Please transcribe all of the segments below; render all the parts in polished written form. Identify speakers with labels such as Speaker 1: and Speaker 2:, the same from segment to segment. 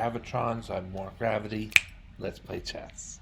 Speaker 1: gravitrons on more gravity. Let's play chess.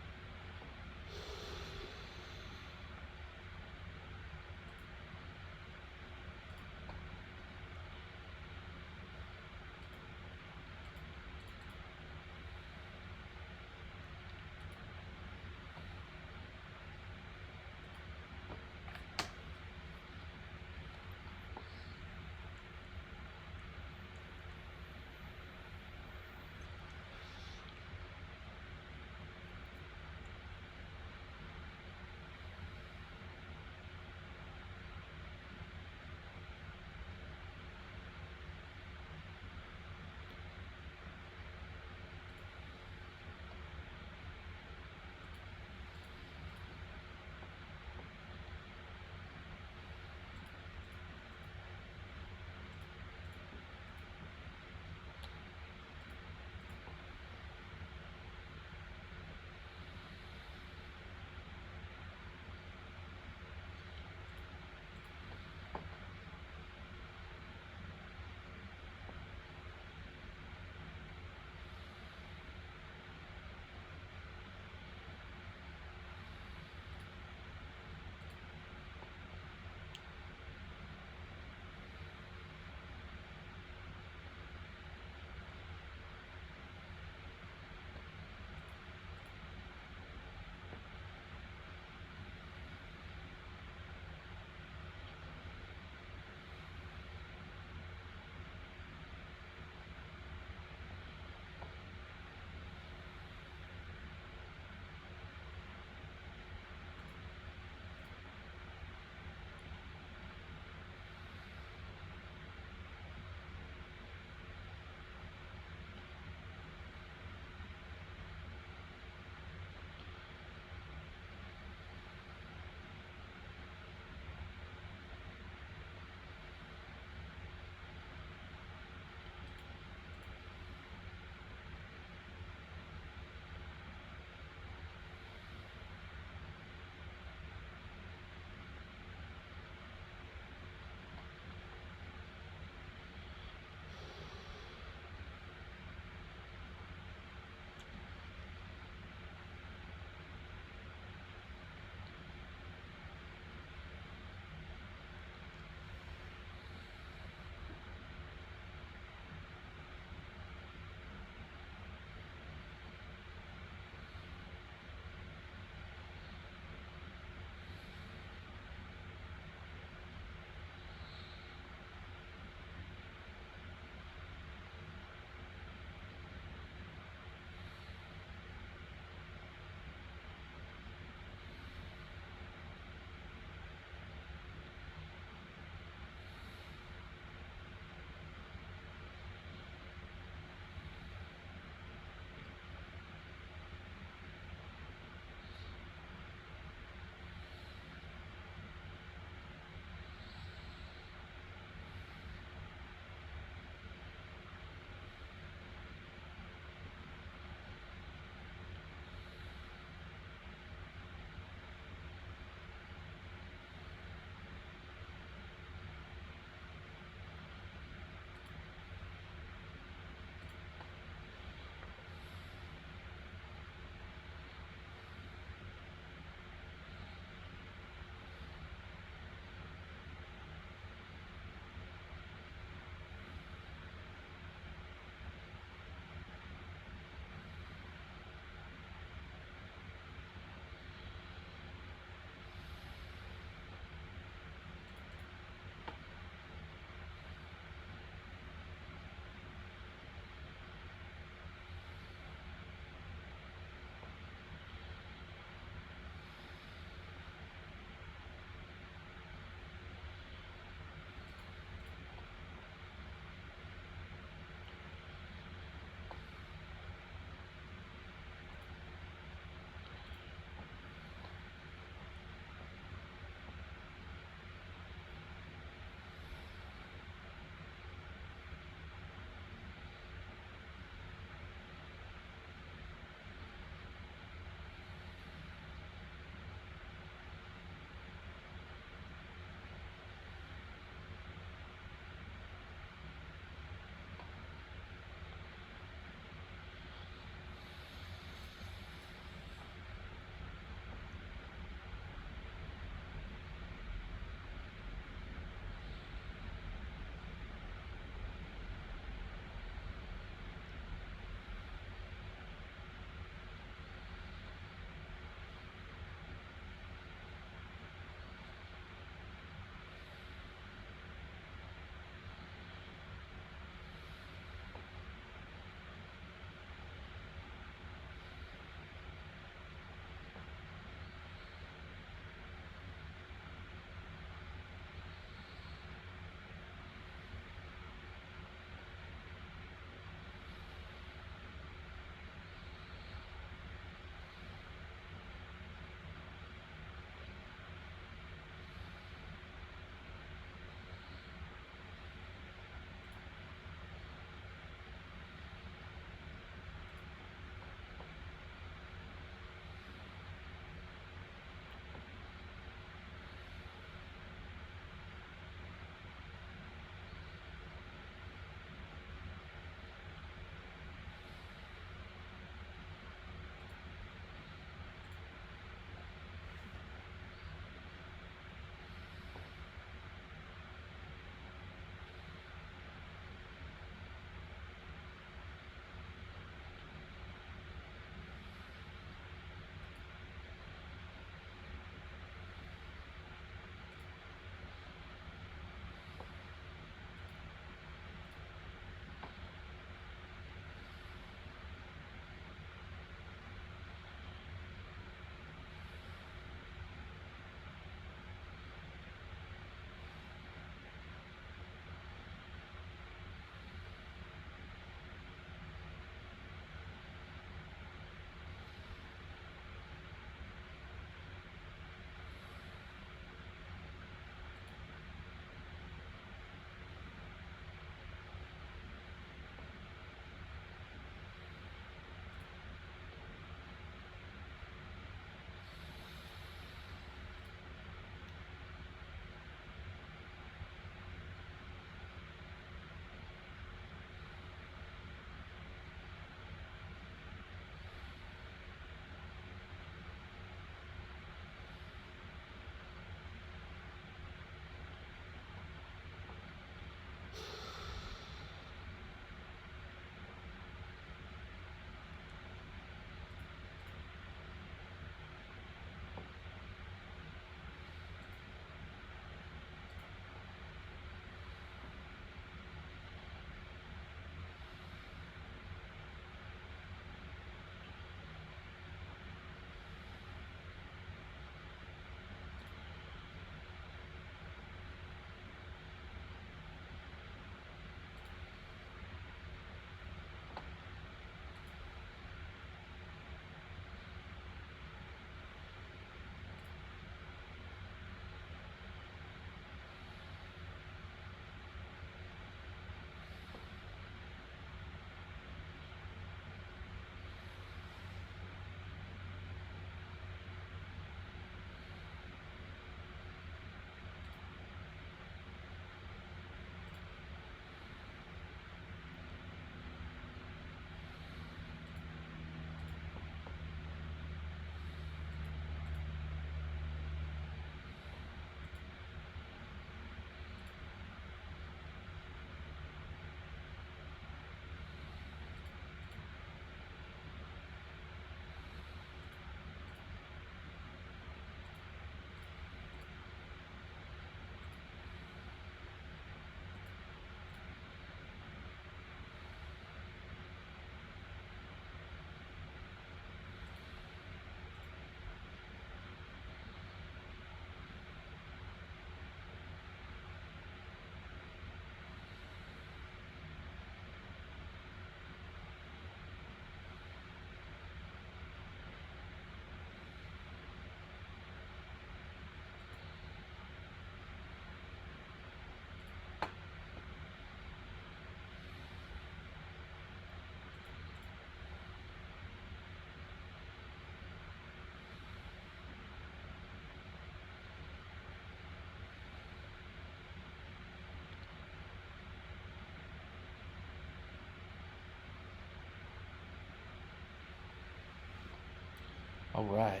Speaker 1: All right.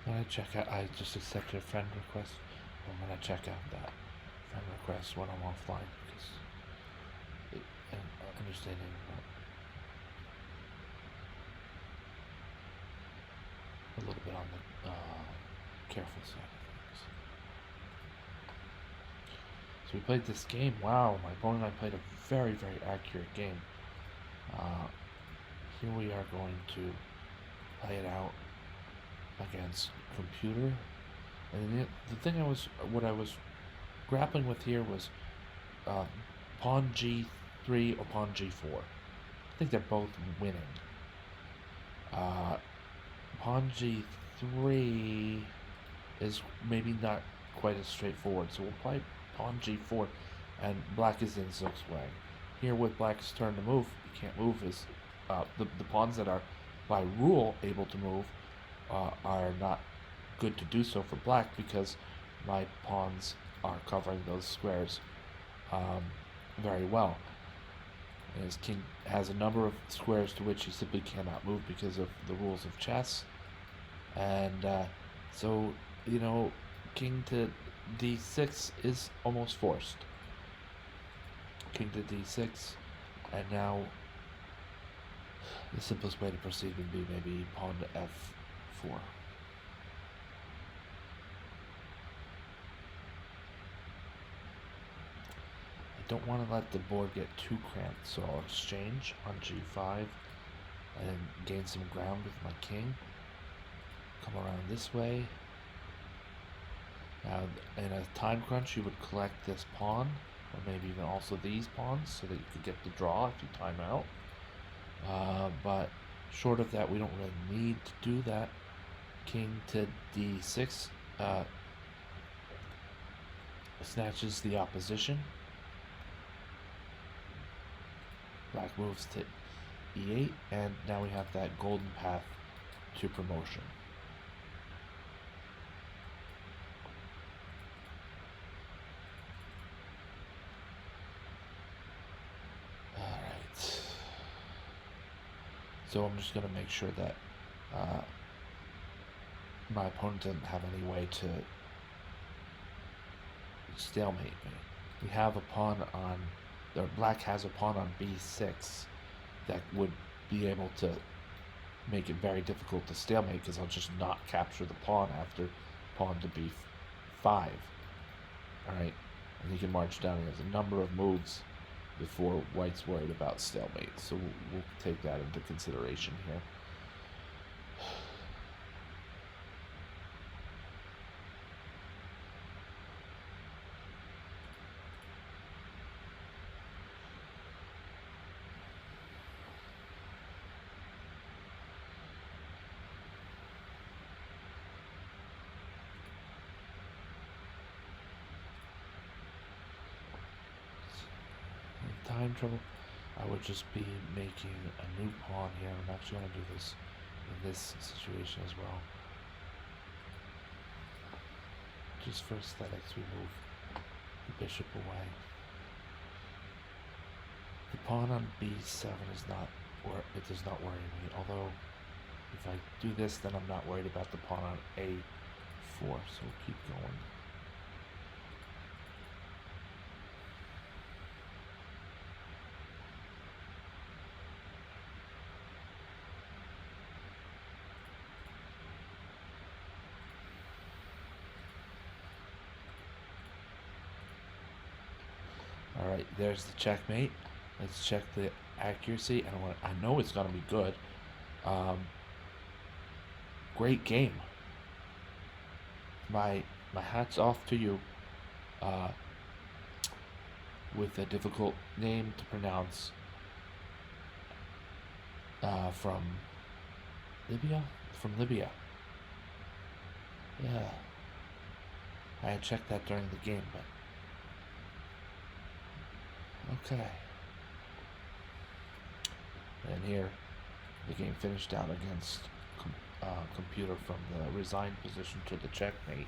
Speaker 1: When I check out, I just accepted a friend request. I'm gonna check out that friend request when I'm offline because and understanding a little bit on the careful side of things. So we played this game. Wow, my opponent and I played a very accurate game. Uh, Here we are going to play it out against computer. And the thing what I was grappling with here was uh, pawn g3 or pawn g4. I think they're both winning. Uh, Pawn g3 is maybe not quite as straightforward, so we'll play pawn g4, and black is in Zook's way. Here with black's turn to move, you can't move as the pawns that are by rule able to move are not good to do so for black because my pawns are covering those squares very well. And his king has a number of squares to which he simply cannot move because of the rules of chess. And so, you know, king to d6 is almost forced. King to d6, and now the simplest way to proceed would be maybe pawn to f4. I don't want to let the board get too cramped, so I'll exchange on g5 and gain some ground with my king. Come around this way. Now, in a time crunch, you would collect this pawn, or maybe even also these pawns, so that you could get the draw if you time out. But short of that, we don't really need to do that. King to d6 snatches the opposition. Black moves to e8, and now we have that golden path to promotion. Alright. So I'm just going to make sure that my opponent doesn't have any way to stalemate me. We have a pawn on, or black has a pawn on b6 that would be able to make it very difficult to stalemate because I'll just not capture the pawn after pawn to b5. Alright, and he can march down. He has a number of moves before white's worried about stalemate, so we'll take that into consideration here. Time trouble, I would just be making a new pawn here. I'm actually going to do this in this situation as well. Just for aesthetics, we move the bishop away. The pawn on b7 is not, it does not worry me. Although, if I do this, then I'm not worried about the pawn on a4. So we'll keep going. Alright, there's the checkmate. Let's check the accuracy. I know it's going to be good. Great game. My hat's off to you. With a difficult name to pronounce. from Libya? From Libya. Yeah. I had checked that during the game, but okay. And here, the game finished out against computer from the resigned position to the checkmate.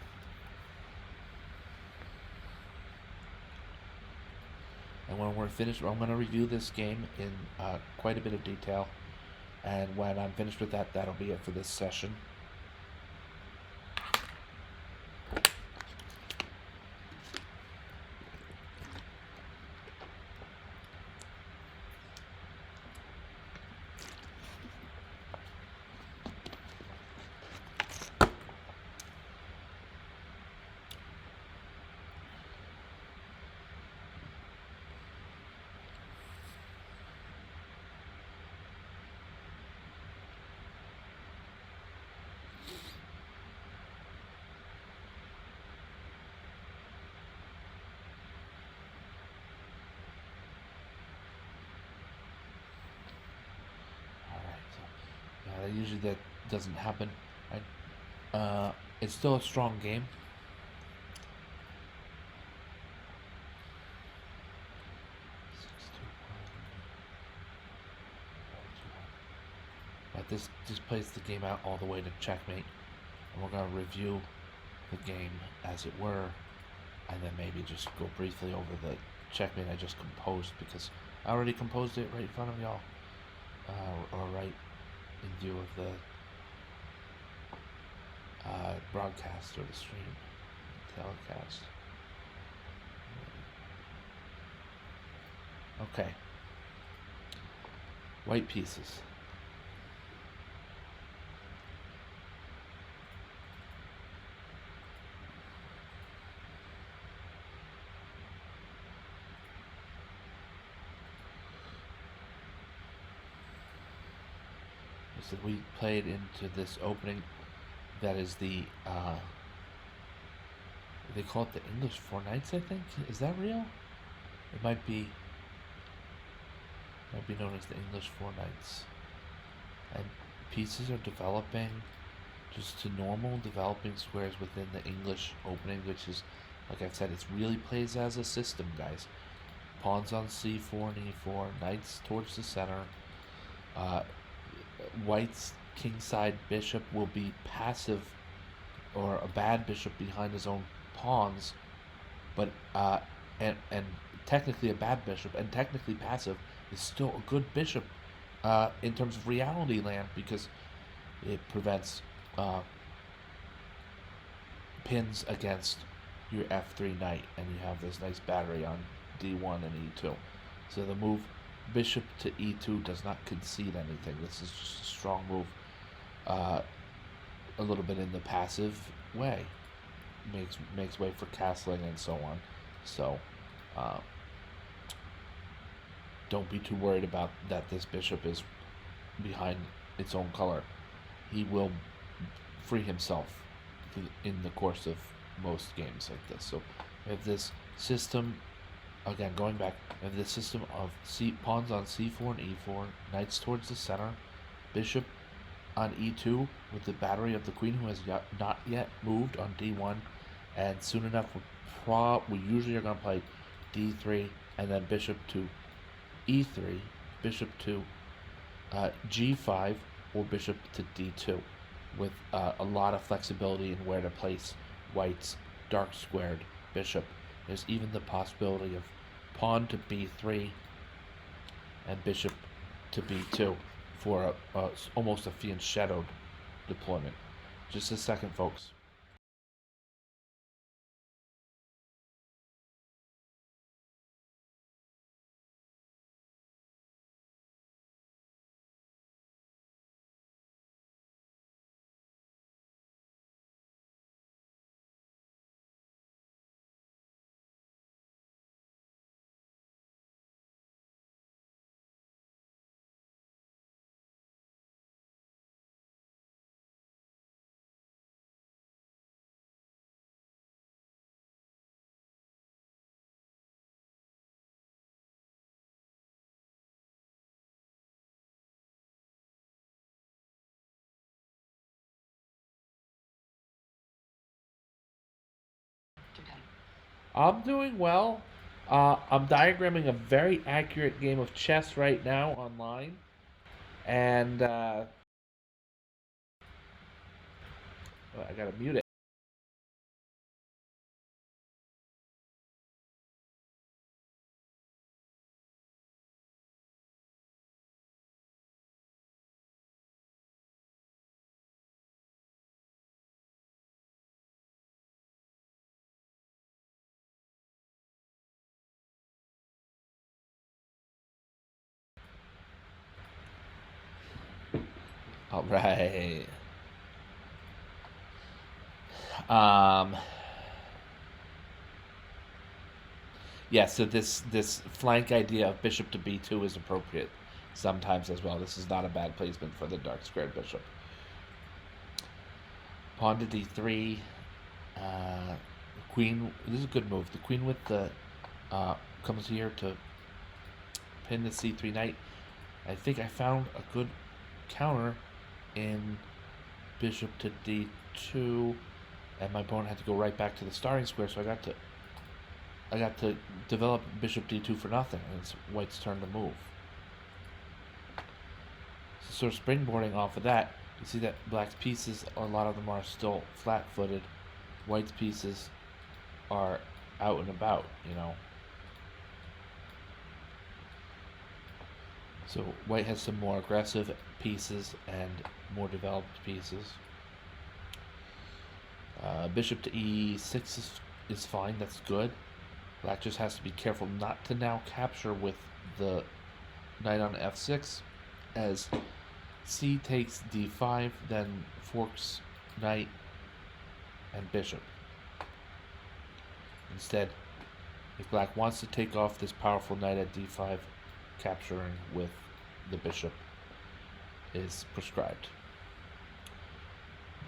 Speaker 1: And when we're finished, I'm going to review this game in quite a bit of detail. And when I'm finished with that, that'll be it for this session. Usually that doesn't happen. It's still a strong game. But this plays the game out all the way to checkmate, and we're gonna review the game as it were, and then maybe just go briefly over the checkmate I just composed, because I already composed it right in front of y'all, or right in view of the broadcast or the stream, telecast. Okay. White pieces. So we played into this opening that is the they call it the English Four Knights, I think. Is that real? It might be known as the English Four Knights. And pieces are developing just to normal developing squares within the English opening, which is, like I've said, it really plays as a system, guys. Pawns on c4 and e4, knights towards the center. White's kingside bishop will be passive, or a bad bishop behind his own pawns, but and technically a bad bishop, and technically passive is still a good bishop in terms of reality land, because it prevents pins against your f3 knight, and you have this nice battery on d1 and e2. So the move bishop to e2 does not concede anything. This is just a strong move, a little bit in the passive way. Makes way for castling and so on. So don't be too worried about that this bishop is behind its own color. He will free himself in the course of most games like this. So we have this system, again going back, we have this system of pawns on c4 and e4, knights towards the center, bishop on e2 with the battery of the queen who has not yet moved on d1, and soon enough we usually are going to play d3 and then bishop to e3, bishop to g5, or bishop to d2, with a lot of flexibility in where to place white's dark squared bishop. There's even the possibility of pawn to b3 and bishop to b2 for almost a fianchettoed deployment. Just a second, folks. I'm doing well. I'm diagramming a very accurate game of chess right now online, and I gotta mute it. All right. Um, yeah. So this flank idea of bishop to b2 is appropriate sometimes as well. This is not a bad placement for the dark squared bishop. Pawn to d3. Uh, queen. This is a good move. The queen with the comes here to pin the c3 knight. I think I found a good counter in bishop to d2, and my opponent had to go right back to the starting square. So I got to develop bishop d2 for nothing, and it's white's turn to move. So sort of springboarding off of that, you see that black's pieces, a lot of them are still flat-footed. White's pieces are out and about, you know. So white has some more aggressive pieces and more developed pieces. Bishop to e6 is fine, that's good. Black just has to be careful not to now capture with the knight on f6, as c takes d5, then forks knight and bishop. Instead, if black wants to take off this powerful knight at d5, capturing with the bishop is prescribed.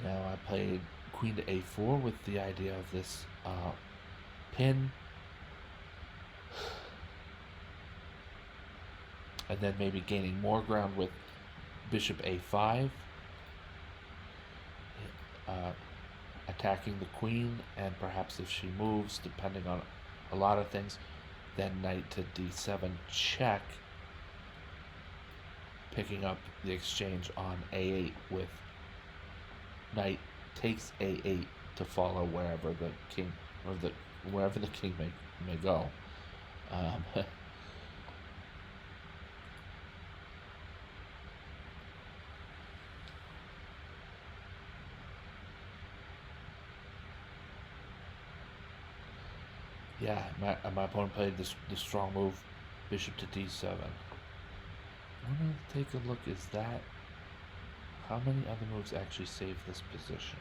Speaker 1: Now I played queen to a4 with the idea of this pin, and then maybe gaining more ground with bishop a5, attacking the queen, and perhaps if she moves, depending on a lot of things, then knight to d7 check, picking up the exchange on a8 with knight takes a8 to follow wherever the king may go. Yeah, my opponent played the strong move, bishop to d7. I want to take a look. Is that how many other moves actually save this position?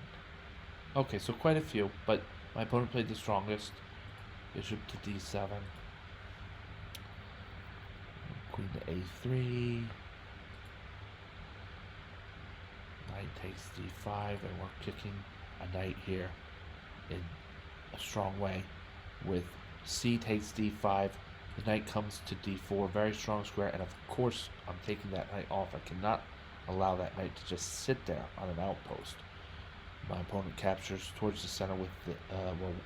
Speaker 1: Okay, so quite a few, but my opponent played the strongest, bishop to d7, queen to a3, knight takes d5, and we're kicking a knight here in a strong way with c takes d5. The knight comes to d4, very strong square, and of course I'm taking that knight off. I cannot allow that knight to just sit there on an outpost. My opponent captures towards the center with the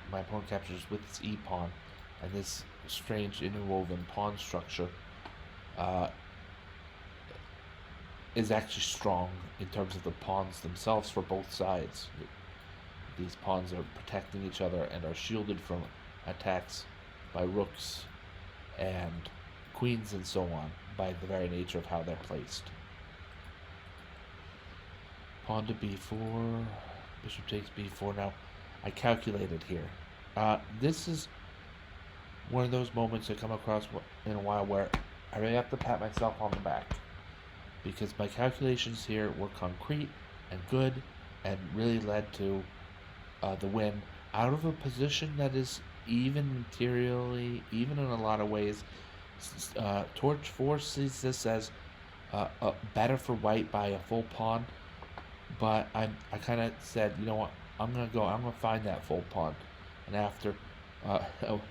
Speaker 1: my opponent captures with its e pawn, and this strange interwoven pawn structure is actually strong in terms of the pawns themselves for both sides. These pawns are protecting each other and are shielded from attacks by rooks and queens and so on by the very nature of how they're placed. Pawn to b4, bishop takes b4. Now, I calculated here. This is one of those moments I come across in a while where I really have to pat myself on the back, because my calculations here were concrete and good and really led to the win out of a position that is even materially, even in a lot of ways. Torch 4 sees this as better for white by a full pawn, but I kind of said, you know what, I'm gonna find that full pawn, and after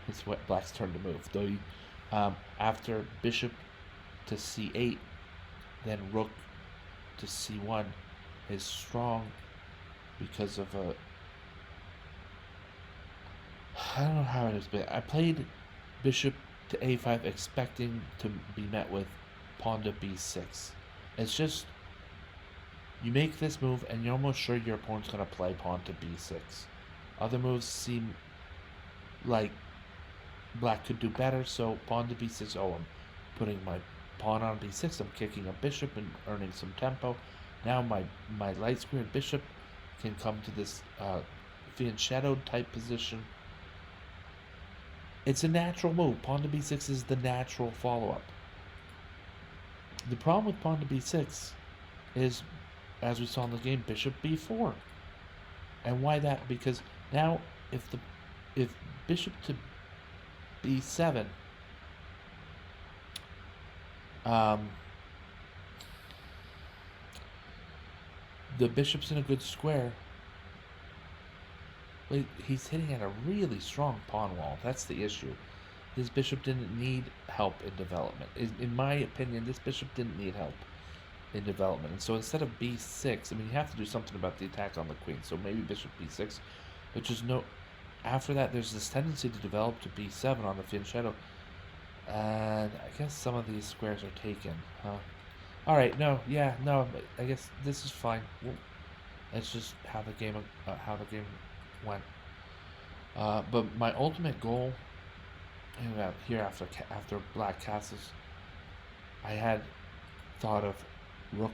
Speaker 1: it's what black's turn to move. Though after bishop to c8, then rook to c1 is strong because of I don't know how it is, but I played bishop to a5 expecting to be met with pawn to b6. It's just you make this move and you're almost sure your opponent's going to play pawn to b6. Other moves seem like black could do better, so pawn to b6. Oh, I'm putting my pawn on b6. I'm kicking a bishop and earning some tempo. Now my light squared bishop can come to this fianchetto type position. It's a natural move. Pawn to b6 is the natural follow-up. The problem with pawn to b6 is, as we saw in the game, bishop b4. And why that? Because now if bishop to b7, the bishop's in a good square. He's hitting at a really strong pawn wall. That's the issue. This bishop didn't need help in development. In my opinion, this bishop didn't need help in development. And so instead of b6, I mean, you have to do something about the attack on the queen. So maybe bishop b6, but just no. After that, there's this tendency to develop to b7 on the fianchetto. And I guess some of these squares are taken, huh? All right, no, I guess this is fine. Let's just how the game went. But my ultimate goal here after black castles, I had thought of rook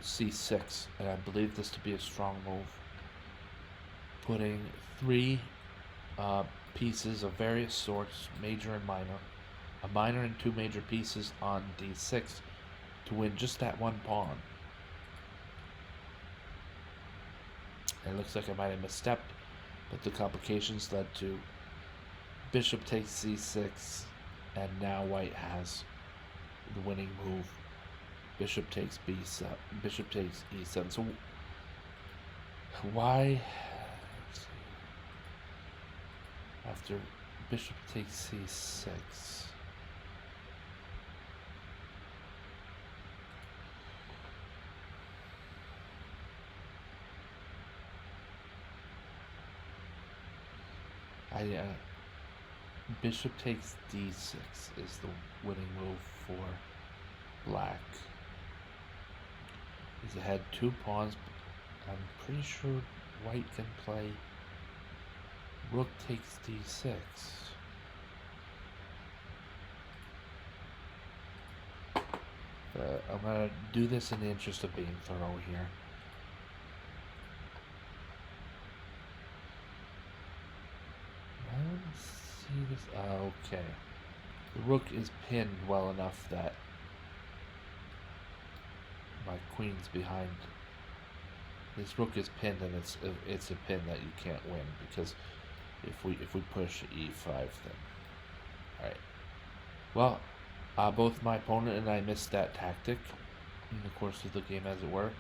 Speaker 1: c6, and I believe this to be a strong move. Putting three pieces of various sorts, major and minor, a minor and two major pieces on d6 to win just that one pawn. It looks like I might have misstepped, but the complications led to bishop takes c6, and now white has the winning move. Bishop takes b7. Bishop takes e7. So why? After bishop takes c6. Bishop takes d6 is the winning move for black. He's ahead two pawns. I'm pretty sure white can play rook takes d6. I'm going to do this in the interest of being thorough here. See this? Okay. The rook is pinned well enough that my queen's behind. This rook is pinned, and it's a pin that you can't win, because if we push e5, then all right. Well, both my opponent and I missed that tactic in the course of the game, as it were.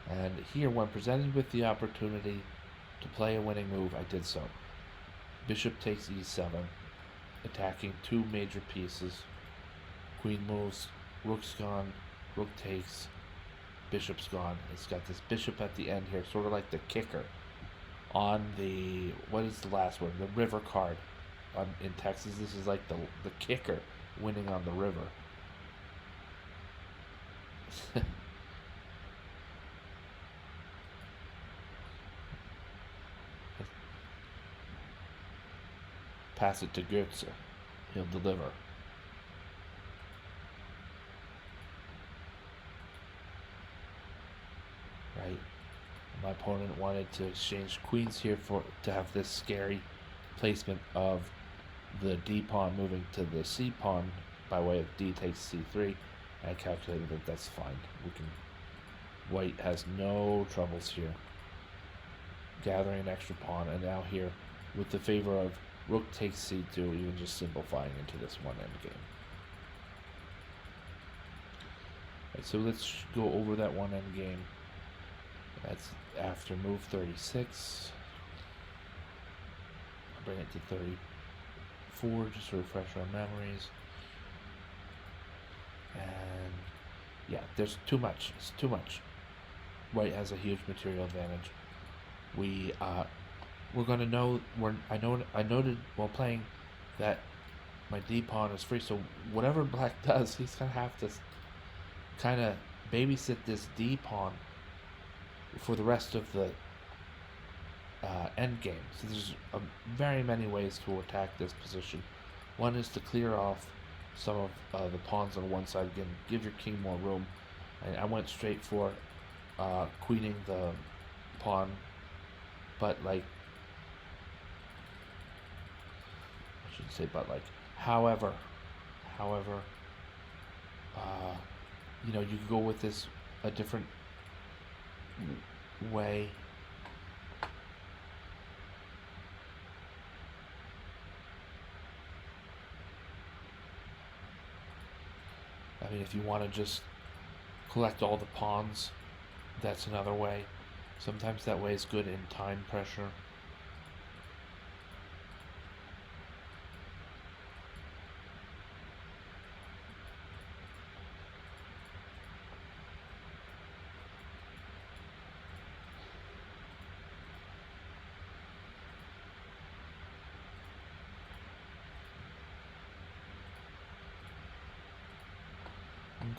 Speaker 1: And here, when presented with the opportunity to play a winning move, I did so. Bishop takes e7, attacking two major pieces. Queen moves, rook's gone, rook takes, bishop's gone. It's got this bishop at the end here, sort of like the kicker on the, what is the last one? The river card. In Texas, this is like the kicker winning on the river. Pass it to Goetze. He'll deliver. Right. My opponent wanted to exchange queens here to have this scary placement of the d pawn moving to the c pawn by way of d takes c3. I calculated that that's fine. White has no troubles here gathering an extra pawn, and now here with the favor of rook takes c2, even just simplifying into this one endgame. Right, so let's go over that one endgame. That's after move 36. I'll bring it to 34 just to refresh our memories. And yeah, there's too much. It's too much. White has a huge material advantage. We we're gonna know I noted while playing that my D pawn is free. So whatever black does, he's gonna have to kind of babysit this D pawn for the rest of the end game. So there's very many ways to attack this position. One is to clear off some of the pawns on one side again, give your king more room. And I went straight for queening the pawn, but like I should say, but like, however, uh, you know, you can go with this a different way. I mean, if you want to just collect all the pawns, that's another way. Sometimes that way is good in time pressure.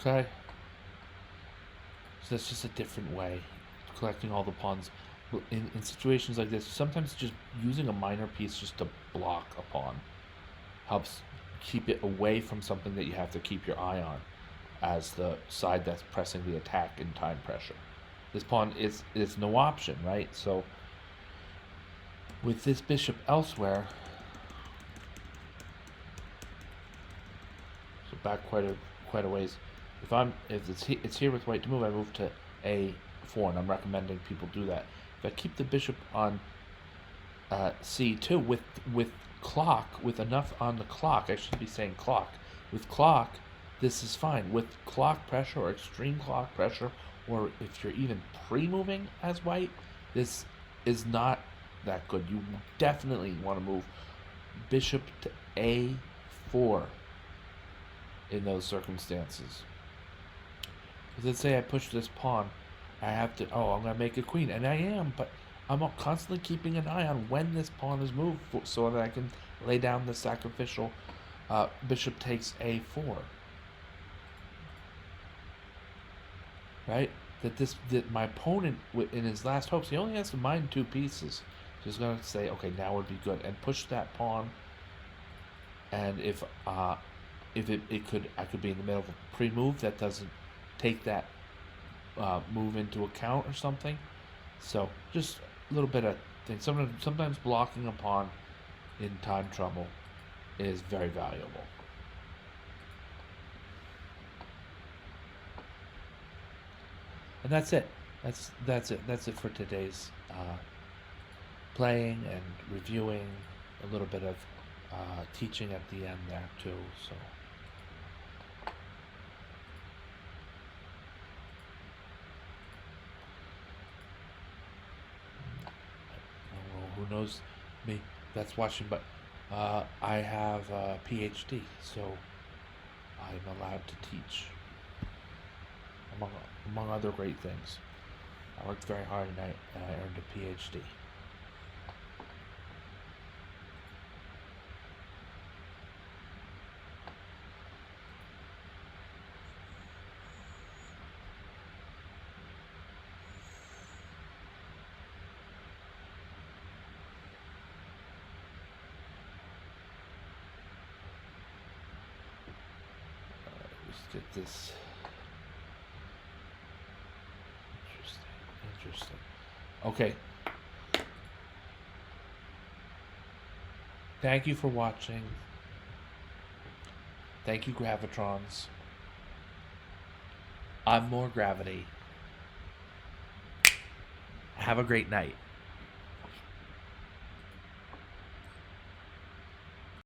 Speaker 1: Okay. So that's just a different way, collecting all the pawns. In situations like this, sometimes just using a minor piece just to block a pawn helps keep it away from something that you have to keep your eye on as the side that's pressing the attack in time pressure. This pawn is no option, right? So with this bishop elsewhere, so back quite a ways. If it's here with white to move, I move to a4, and I'm recommending people do that. If I keep the bishop on c2 with clock, with enough on the clock, I should be saying clock. With clock, this is fine. With clock pressure or extreme clock pressure, or if you're even pre-moving as white, this is not that good. You definitely want to move bishop to a4 in those circumstances. Let's say I push this pawn, I have to, I'm going to make a queen, and I am, but I'm constantly keeping an eye on when this pawn is moved so that I can lay down the sacrificial bishop takes a4. Right? That my opponent, in his last hopes, he only has to mine 2 pieces. So he's going to say, okay, now would be good, and push that pawn. And if I could be in the middle of a pre-move that doesn't take that move into account or something. So just a little bit of things. Sometimes blocking a pawn in time trouble is very valuable. And that's it. That's it. That's it for today's playing and reviewing. A little bit of teaching at the end there too. So. Who knows me that's watching, but I have a PhD, so I'm allowed to teach, among other great things. I worked very hard and I earned a PhD. Let's get this. Interesting. Okay. Thank you for watching. Thank you, Gravitrons. I'm More Gravity. Have a great night.